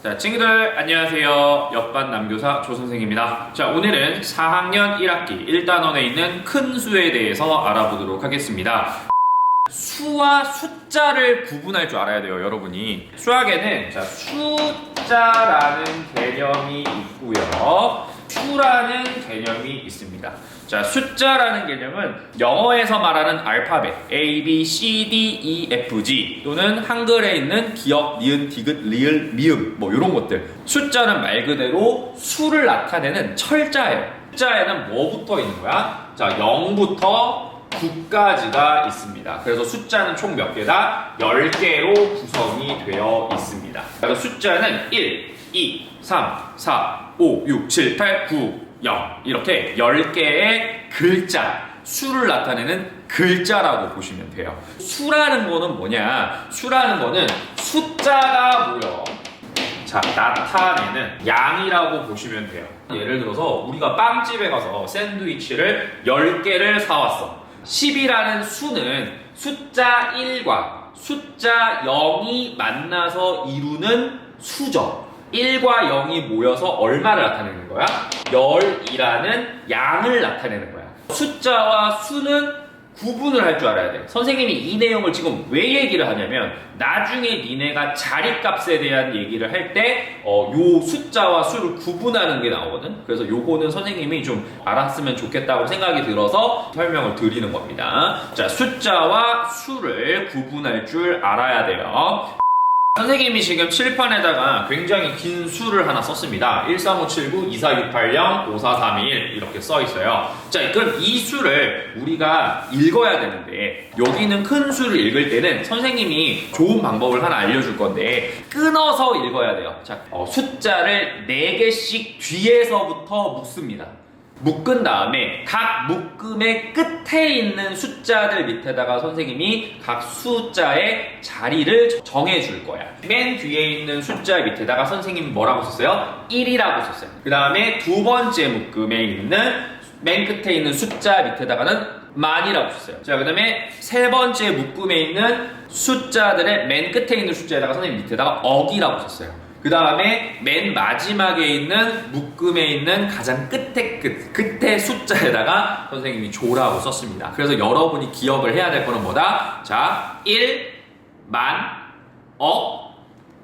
자, 친구들 안녕하세요. 옆반 남교사 조선생입니다. 자, 오늘은 4학년 1학기 1단원에 있는 큰 수에 대해서 알아보도록 하겠습니다. 수와 숫자를 구분할 줄 알아야 돼요, 여러분이. 수학에는 자, 숫자라는 개념이 있고요. 수라는 개념이 있습니다. 자, 숫자라는 개념은 영어에서 말하는 알파벳 A, B, C, D, E, F, G 또는 한글에 있는 기역, 니은, 디귿, 리을, 미음 뭐 이런 것들. 숫자는 말 그대로 수를 나타내는 철자예요. 숫자에는 뭐 붙어 있는 거야? 자, 0부터 9까지가 있습니다. 그래서 숫자는 총 몇 개다? 10개로 구성이 되어 있습니다. 그래서 숫자는 1, 2, 3, 4, 5, 6, 7, 8, 9, 0 이렇게 10개의 글자, 수를 나타내는 글자라고 보시면 돼요. 수라는 거는 뭐냐? 수라는 거는 숫자가 뭐요? 자, 나타내는 양이라고 보시면 돼요. 예를 들어서 우리가 빵집에 가서 샌드위치를 10개를 사왔어. 10이라는 수는 숫자 1과 숫자 0이 만나서 이루는 수죠. 1과 0이 모여서 얼마를 나타내는 거야? 10이라는 양을 나타내는 거야. 숫자와 수는 구분을 할 줄 알아야 돼. 선생님이 이 내용을 지금 왜 얘기를 하냐면 나중에 니네가 자리값에 대한 얘기를 할 때 요 숫자와 수를 구분하는 게 나오거든. 그래서 요거는 선생님이 좀 알았으면 좋겠다고 생각이 들어서 설명을 드리는 겁니다. 자, 숫자와 수를 구분할 줄 알아야 돼요. 선생님이 지금 칠판에다가 굉장히 긴 수를 하나 썼습니다. 13579, 24680, 54321 이렇게 써 있어요. 자, 그럼 이 수를 우리가 읽어야 되는데 여기는 큰 수를 읽을 때는 선생님이 좋은 방법을 하나 알려줄 건데 끊어서 읽어야 돼요. 자, 숫자를 4개씩 뒤에서부터 묶습니다. 묶은 다음에 각 묶음의 끝에 있는 숫자들 밑에다가 선생님이 각 숫자의 자리를 정해 줄 거야. 맨 뒤에 있는 숫자 밑에다가 선생님이 뭐라고 썼어요? 1이라고 썼어요. 그 다음에 두 번째 묶음에 있는 맨 끝에 있는 숫자 밑에다가는 만이라고 썼어요. 자, 그 다음에 세 번째 묶음에 있는 숫자들의 맨 끝에 있는 숫자에다가 선생님 밑에다가 억이라고 썼어요. 그 다음에 맨 마지막에 있는 묶음에 있는 가장 끝에 숫자에다가 선생님이 조라고 썼습니다. 그래서 여러분이 기억을 해야 될 거는 뭐다? 자, 1, 만, 억,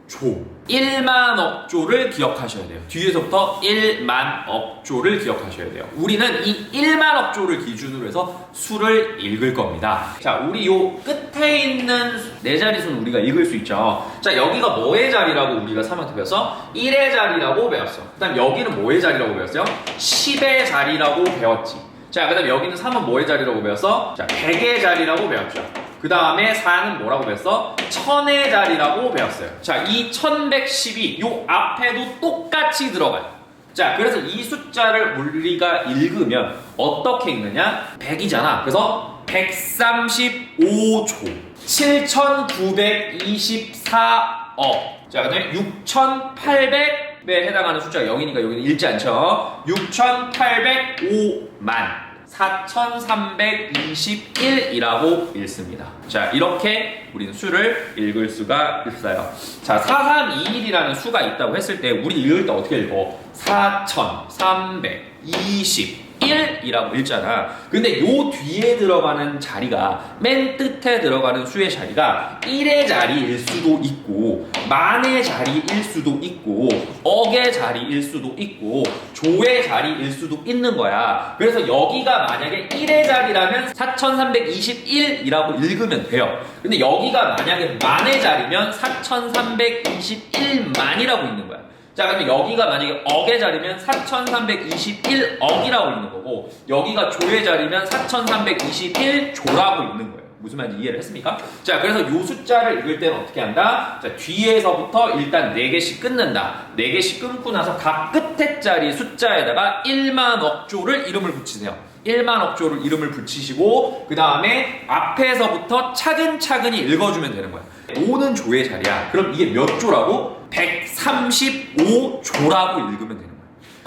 조. 1만 억조를 기억하셔야 돼요. 뒤에서부터 1만 억조를 기억하셔야 돼요. 우리는 이 1만 억조를 기준으로 해서 수를 읽을 겁니다. 자, 우리 요 끝에 있는 네 자리수는 우리가 읽을 수 있죠. 자, 여기가 뭐의 자리라고 우리가 3학년 때 배웠어? 1의 자리라고 배웠어. 그 다음 여기는 뭐의 자리라고 배웠어요? 10의 자리라고 배웠지. 자, 그 다음 여기는 3은 뭐의 자리라고 배웠어? 자, 100의 자리라고 배웠죠. 그 다음에 4는 뭐라고 배웠어? 1000의 자리라고 배웠어요. 자, 이 1112, 요 앞에도 똑같이 들어가요. 자, 그래서 이 숫자를 우리가 읽으면 어떻게 읽느냐? 100이잖아. 그래서 135조, 7924억. 자, 그 다음에 6800에 해당하는 숫자가 0이니까 여기는 읽지 않죠? 6805만. 4321이라고 읽습니다. 자, 이렇게 우리는 수를 읽을 수가 있어요. 자, 4321이라는 수가 있다고 했을 때 우리 읽을 때 어떻게 읽어? 4321이라고 읽잖아. 근데 요 뒤에 들어가는 자리가 맨 끝에 들어가는 수의 자리가 1의 자리일 수도 있고 만의 자리일 수도 있고 억의 자리일 수도 있고 조의 자리일 수도 있는 거야. 그래서 여기가 만약에 1의 자리라면 4321이라고 읽으면 돼요. 근데 여기가 만약에 만의 자리면 4321만이라고 읽는 거야. 자, 근데 여기가 만약에 억의 자리면 4321억이라고 읽는 거고 여기가 조의 자리면 4321조라고 읽는 거예요. 무슨 말인지 이해를 했습니까? 자, 그래서 요 숫자를 읽을 때는 어떻게 한다? 자, 뒤에서부터 일단 4개씩 끊는다. 4개씩 끊고 나서 각 끝에 자리 숫자에다가 1만 억조를 이름을 붙이세요. 1만 억조를 이름을 붙이시고 그 다음에 앞에서부터 차근차근히 읽어주면 되는 거야. 5는 조의 자리야. 그럼 이게 몇 조라고? 135조라고 읽으면 되는 거야.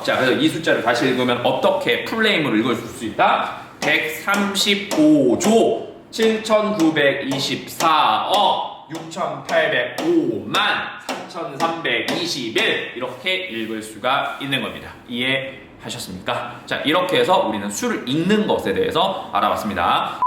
자, 그래서 이 숫자를 다시 읽으면 어떻게 풀네임으로 읽을 수 있다? 135조 7924억 6,805만 4,321 이렇게 읽을 수가 있는 겁니다. 이해하셨습니까? 자, 이렇게 해서 우리는 수를 읽는 것에 대해서 알아봤습니다.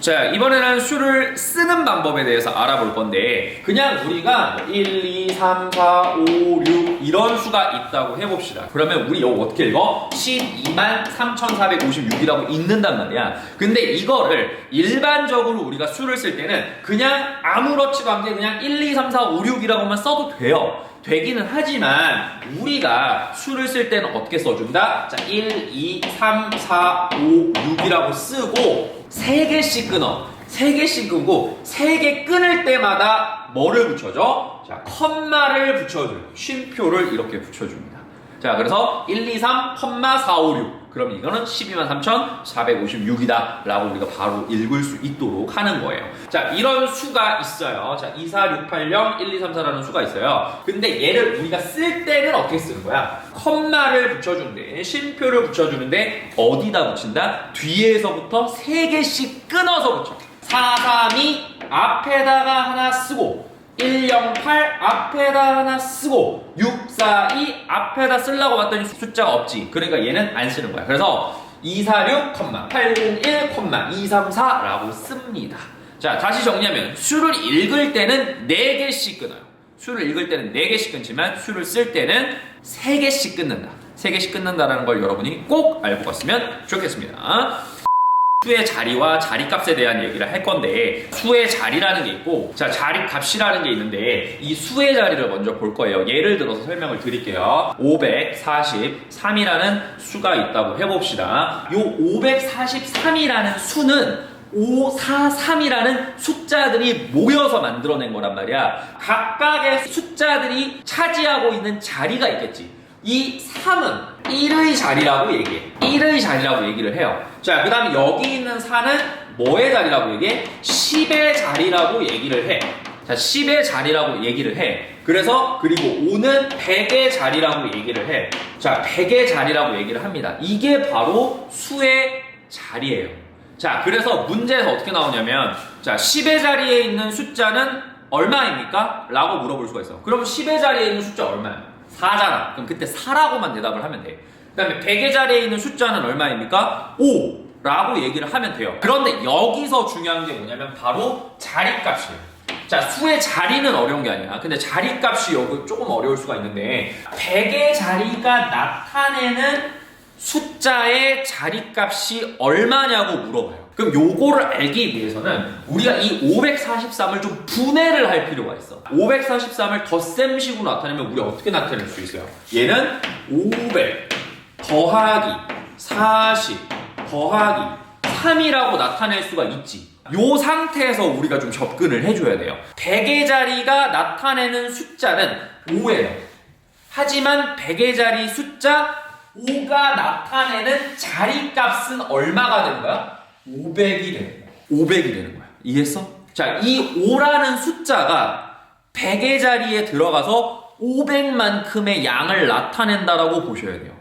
자, 이번에는 수를 쓰는 방법에 대해서 알아볼 건데 그냥 우리가 1, 2, 3, 4, 5, 6 이런 수가 있다고 해봅시다. 그러면 우리 이거 어떻게 읽어? 12만 3,456이라고 읽는단 말이야. 근데 이거를 일반적으로 우리가 수를 쓸 때는 그냥 아무렇지도 않게 그냥 1, 2, 3, 4, 5, 6이라고만 써도 돼요. 되기는 하지만 우리가 수를 쓸 때는 어떻게 써준다? 자, 1, 2, 3, 4, 5, 6이라고 쓰고 3개씩 끊어. 3개씩 끊고 3개 끊을 때마다 뭐를 붙여줘? 자, 컴마를 붙여줘요. 쉼표를 이렇게 붙여줍니다. 자, 그래서 1, 2, 3, 컴마 4, 5, 6. 그럼 이거는 123,456이다 라고 우리가 바로 읽을 수 있도록 하는 거예요. 자, 이런 수가 있어요. 자, 24680 1234라는 수가 있어요. 근데 얘를 우리가 쓸 때는 어떻게 쓰는 거야? 컴마를 붙여주는데, 쉼표를 붙여주는데 어디다 붙인다? 뒤에서부터 3개씩 끊어서 붙여. 432 앞에다가 하나 쓰고 108 앞에다 하나 쓰고 642 앞에다 쓰려고 봤더니 숫자가 없지. 그러니까 얘는 안 쓰는 거야. 그래서 246, 801, 234라고 씁니다. 자, 다시 정리하면 수를 읽을 때는 4개씩 끊어요. 수를 읽을 때는 4개씩 끊지만 수를 쓸 때는 3개씩 끊는다. 3개씩 끊는다라는 걸 여러분이 꼭 알고 갔으면 좋겠습니다. 수의 자리와 자리값에 대한 얘기를 할 건데 수의 자리라는 게 있고 자 자리값이라는 게 있는데 이 수의 자리를 먼저 볼 거예요. 예를 들어서 설명을 드릴게요. 543이라는 수가 있다고 해봅시다. 이 543이라는 수는 543이라는 숫자들이 모여서 만들어낸 거란 말이야. 각각의 숫자들이 차지하고 있는 자리가 있겠지. 이 3은 1의 자리라고 얘기해. 1의 자리라고 얘기를 해요. 자, 그 다음에 여기 있는 4는 뭐의 자리라고 얘기해? 10의 자리라고 얘기를 해. 자, 10의 자리라고 얘기를 해. 그래서 그리고 5는 100의 자리라고 얘기를 해. 자, 100의 자리라고 얘기를 합니다. 이게 바로 수의 자리예요. 자, 그래서 문제에서 어떻게 나오냐면 자, 10의 자리에 있는 숫자는 얼마입니까? 라고 물어볼 수가 있어. 그럼 10의 자리에 있는 숫자 얼마야? 4잖아. 그럼 그때 4라고만 대답을 하면 돼. 그 다음에 100의 자리에 있는 숫자는 얼마입니까? 5 라고 얘기를 하면 돼요. 그런데 여기서 중요한 게 뭐냐면 바로 자리값이에요. 자, 수의 자리는 어려운 게 아니야. 근데 자리값이 여기 조금 어려울 수가 있는데 100의 자리가 나타내는 숫자의 자리값이 얼마냐고 물어봐요. 그럼 요거를 알기 위해서는 우리가 이 543을 좀 분해를 할 필요가 있어. 543을 덧셈식으로 나타내면 우리가 어떻게 나타낼 수 있어요? 얘는 500 더하기 40 더하기 3이라고 나타낼 수가 있지. 요 상태에서 우리가 좀 접근을 해줘야 돼요. 100의 자리가 나타내는 숫자는 5예요. 하지만 100의 자리 숫자 5가 나타내는 자리값은 얼마가 되는 거야? 500이 되는 거야. 500이 되는 거야. 이해했어? 자, 이 5라는 숫자가 100의 자리에 들어가서 500만큼의 양을 나타낸다라고 보셔야 돼요.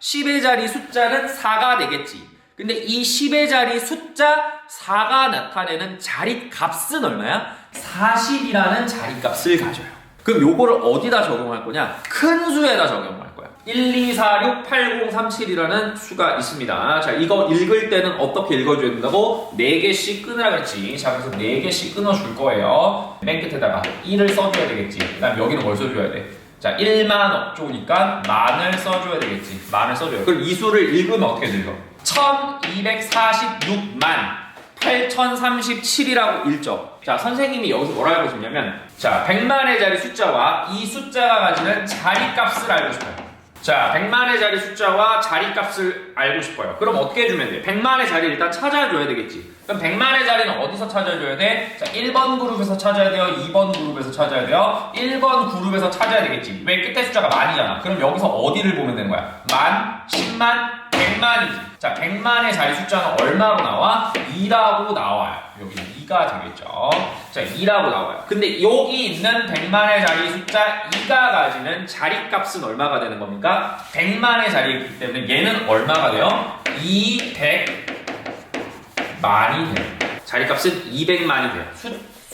10의 자리 숫자는 4가 되겠지. 근데 이 10의 자리 숫자 4가 나타내는 자리값은 얼마야? 40이라는 자리값을 가져요. 그럼 요거를 어디다 적용할 거냐? 큰 수에다 적용할 거야. 1, 2, 4, 6, 8, 0, 3, 7이라는 수가 있습니다. 자, 이거 읽을 때는 어떻게 읽어줘야 된다고? 4개씩 끊으라 그랬지. 자, 그래서 4개씩 끊어줄 거예요. 맨 끝에다가 1을 써줘야 되겠지. 그 다음 여기는 뭘 써줘야 돼? 자, 1만 억조니까 만을 써줘야 되겠지. 만을 써줘요. 그럼 이 수를 읽으면 어떻게 들려? 1246만 8037이라고 읽죠. 자, 선생님이 여기서 뭐라 알고 싶냐면 자, 100만의 자리 숫자와 이 숫자가 가지는 자리값을 알고 싶어요. 자, 100만의 자리 숫자와 자리값을 알고 싶어요. 그럼 어떻게 해주면 돼? 100만의 자리를 일단 찾아줘야 되겠지. 그럼 100만의 자리는 어디서 찾아줘야 돼? 자, 1번 그룹에서 찾아야 돼요? 2번 그룹에서 찾아야 돼요? 1번 그룹에서 찾아야 되겠지. 왜 끝에 숫자가 만이잖아. 그럼 여기서 어디를 보면 되는 거야? 만, 10만, 100만이지. 자, 100만의 자리 숫자는 얼마로 나와? 2라고 나와요. 여기 2가 되겠죠. 자, 2라고 나와요. 근데 여기 있는 100만의 자리 숫자 2가 가지는 자리값은 얼마가 되는 겁니까? 100만의 자리이기 때문에 얘는 얼마가 돼요? 200만이 돼요. 자리값은 200만이 돼요.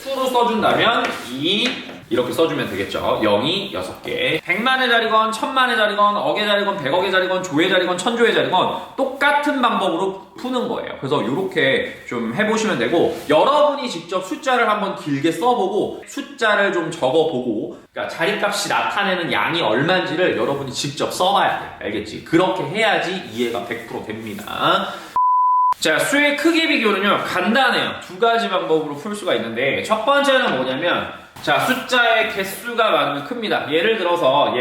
수로 써준다면 2 이렇게 써주면 되겠죠. 0이 6개. 100만의 자리건 1000만의 자리건 억의 자리건 100억의 자리건 조의 자리건 천조의 자리건 똑같은 방법으로 푸는 거예요. 그래서 이렇게 좀 해보시면 되고, 여러분이 직접 숫자를 한번 길게 써보고 숫자를 좀 적어보고, 그러니까 자리값이 나타내는 양이 얼마인지를 여러분이 직접 써봐야 돼. 알겠지? 그렇게 해야지 이해가 100% 됩니다. 자, 수의 크기 비교는요 간단해요. 두 가지 방법으로 풀 수가 있는데, 첫 번째는 뭐냐면, 자, 숫자의 개수가 많으면 큽니다. 예를 들어서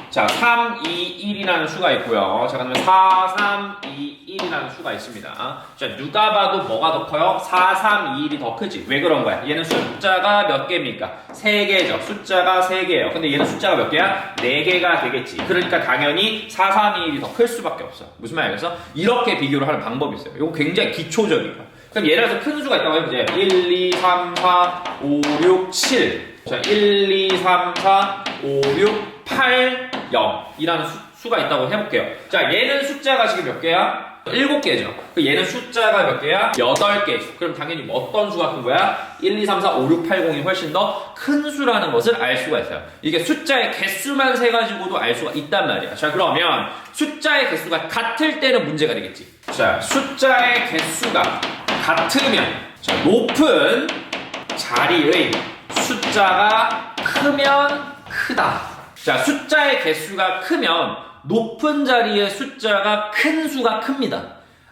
자, 3, 2, 1이라는 수가 있고요. 자, 그러면 4, 3, 2, 1이라는 수가 있습니다. 자, 누가 봐도 뭐가 더 커요? 4, 3, 2, 1이 더 크지. 왜 그런 거야? 얘는 숫자가 몇 개입니까? 3개죠. 숫자가 3개예요. 근데 얘는 숫자가 몇 개야? 4개가 되겠지. 그러니까 당연히 4, 3, 2, 1이 더 클 수밖에 없어. 무슨 말이야? 그래서 이렇게 비교를 하는 방법이 있어요. 이거 굉장히 기초적이에요. 그럼 예를 들어서 큰 수가 있다고 해보자. 1, 2, 3, 4, 5, 6, 7. 자, 1, 2, 3, 4, 5, 6, 8, 0 이라는 수가 있다고 해볼게요. 자, 얘는 숫자가 지금 몇 개야? 7개죠. 얘는 숫자가 몇 개야? 8개죠. 그럼 당연히 어떤 수가 큰 거야? 1, 2, 3, 4, 5, 6, 8, 0이 훨씬 더 큰 수라는 것을 알 수가 있어요. 이게 숫자의 개수만 세가지고도 알 수가 있단 말이야. 자, 그러면 숫자의 개수가 같을 때는 문제가 되겠지. 자, 숫자의 개수가 같으면, 자, 높은 자리의 숫자가 크면 크다. 자, 숫자의 개수가 크면 높은 자리의 숫자가 큰 수가 큽니다.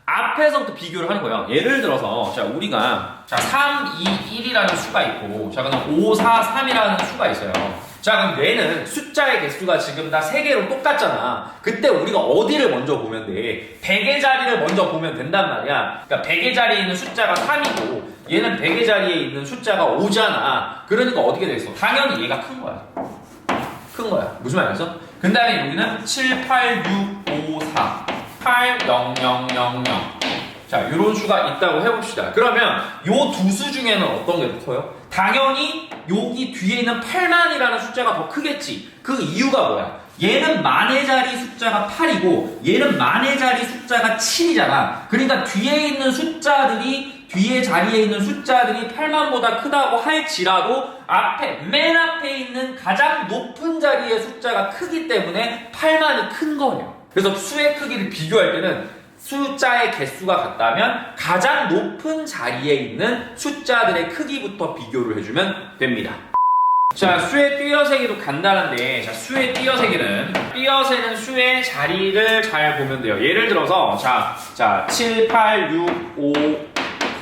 앞에서부터 비교를 하는 거예요. 예를 들어서, 자, 우리가, 자, 3, 2, 1이라는 수가 있고, 자, 그다음 5, 4, 3이라는 수가 있어요. 자, 그럼 얘는 숫자의 개수가 지금 다 3개로 똑같잖아. 그때 우리가 어디를 먼저 보면 돼? 100의 자리를 먼저 보면 된단 말이야. 그러니까 100의 자리에 있는 숫자가 3이고, 얘는 100의 자리에 있는 숫자가 5잖아. 그러니까 어떻게 되겠어? 당연히 얘가 큰 거야. 큰 거야. 무슨 말이었어? 그 다음에 여기는 7, 8, 6, 5, 4, 8, 0, 0, 0, 0. 자, 이런 수가 있다고 해봅시다. 그러면 요 두 수 중에는 어떤 게 더 커요? 당연히 여기 뒤에 있는 8만이라는 숫자가 더 크겠지. 그 이유가 뭐야? 얘는 만의 자리 숫자가 8이고 얘는 만의 자리 숫자가 7이잖아. 그러니까 뒤에 있는 숫자들이, 뒤에 자리에 있는 숫자들이 8만보다 크다고 할지라도 맨 앞에 있는 가장 높은 자리의 숫자가 크기 때문에 8만이 큰 거예요. 그래서 수의 크기를 비교할 때는 숫자의 개수가 같다면 가장 높은 자리에 있는 숫자들의 크기부터 비교를 해주면 됩니다. 자, 수의 띄어세기도 간단한데, 자, 수의 띄어세기는 띄어세는 수의 자리를 잘 보면 돼요. 예를 들어서 자 7, 8, 6, 5,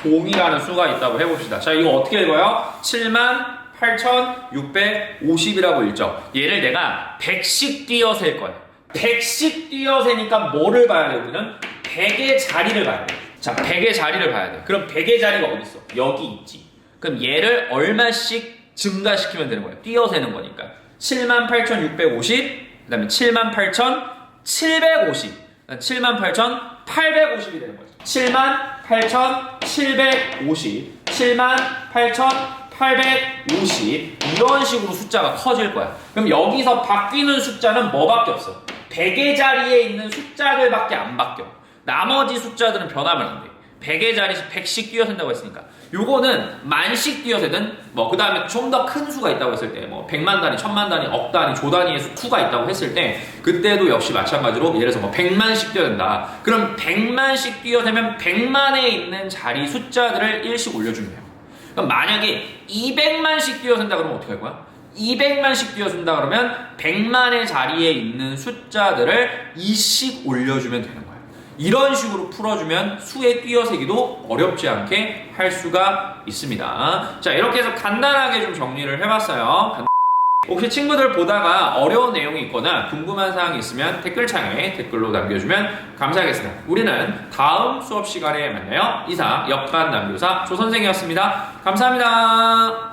0이라는 수가 있다고 해봅시다. 자, 이거 어떻게 읽어요? 78,650이라고 읽죠. 얘를 내가 100씩 띄어셀 거예요. 100씩 띄어세니까 뭐를 봐야 돼? 우리는 100의 자리를 봐야 돼. 자, 100의 자리를 봐야 돼. 그럼 100의 자리가 어디 있어? 여기 있지. 그럼 얘를 얼마씩 증가시키면 되는 거예요. 띄어세는 거니까. 78,650, 그 다음에 78,750, 78,850이 되는 거죠. 78,750, 78,850 이런 식으로 숫자가 커질 거야. 그럼 여기서 바뀌는 숫자는 뭐밖에 없어? 100의 자리에 있는 숫자들밖에 안 바뀌어. 나머지 숫자들은 변하면 안 돼. 100의 자리씩 100씩 띄어센다고 했으니까 요거는 만씩 띄어세든 그 다음에 좀 더 큰 수가 있다고 했을 때 100만 단위, 1000만 단위, 억 단위, 조 단위의 수가 있다고 했을 때 그때도 역시 마찬가지로 예를 들어서 100만씩 띄어된다. 그럼 100만씩 띄어세면 100만에 있는 자리 숫자들을 1씩 올려주면 돼요. 그럼 만약에 200만씩 띄어센다 그러면 어떻게 할 거야? 200만씩 띄워준다 그러면 100만의 자리에 있는 숫자들을 2씩 올려주면 되는 거예요. 이런 식으로 풀어주면 수의 띄어세기도 어렵지 않게 할 수가 있습니다. 자, 이렇게 해서 간단하게 좀 정리를 해봤어요. 혹시 친구들 보다가 어려운 내용이 있거나 궁금한 사항이 있으면 댓글창에 댓글로 남겨주면 감사하겠습니다. 우리는 다음 수업 시간에 만나요. 이상 옆반 남교사 조선생이었습니다. 감사합니다.